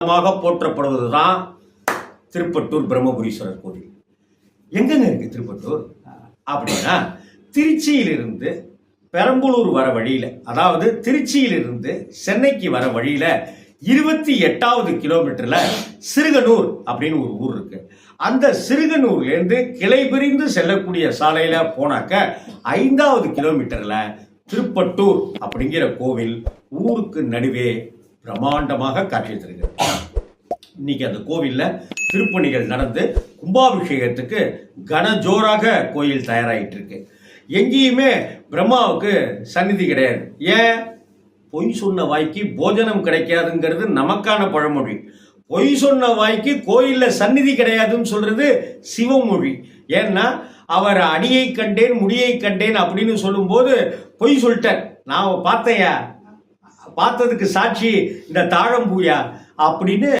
போற்றப்படுவதுதான் திருப்பட்டூர் பிரம்மபுரீஸ்வரர் கோவில். எங்கங்க இருக்கு திருப்பட்டூர் அப்படின்னா, திருச்சியிலிருந்து பெரம்பலூர் வர வழியில, அதாவது திருச்சியிலிருந்து சென்னைக்கு வர வழியில 28வது கிலோமீட்டர்ல சிறுகனூர் அப்படின்னு ஒரு ஊர் இருக்கு. அந்த சிறுகனூர்லேருந்து கிளை பிரிந்து செல்லக்கூடிய சாலையில போனாக்க 5வது கிலோமீட்டர்ல திருப்பட்டூர் அப்படிங்கிற கோவில் ஊருக்கு நடுவே பிரம்மாண்டமாக காட்சி தருகிறது. இன்னைக்கு அந்த கோவில்ல திருப்பணிகள் நடந்து கும்பாபிஷேகத்துக்கு கனஜோராக கோயில் தயாராகிட்டு இருக்கு. எங்கேயுமே பிரம்மாவுக்கு சந்நிதி கிடையாது. ஏன்? பொய் சொன்ன வாய்க்கு போஜனம் கிடைக்காதுங்கிறது நமக்கான பழமொழி. பொய் சொன்ன வாய்க்கு கோயில்ல சந்நிதி கிடையாதுன்னு சொல்றது சிவமொழி. ஏன்னா அவர் அடியை கண்டேன் முடியை கண்டேன் அப்படின்னு சொல்லும்போது பொய் சொல்லிட்டார். நான் பார்த்தையா, பார்த்ததுக்கு சாட்சி இந்த தாழம்பூயா அப்படின்னு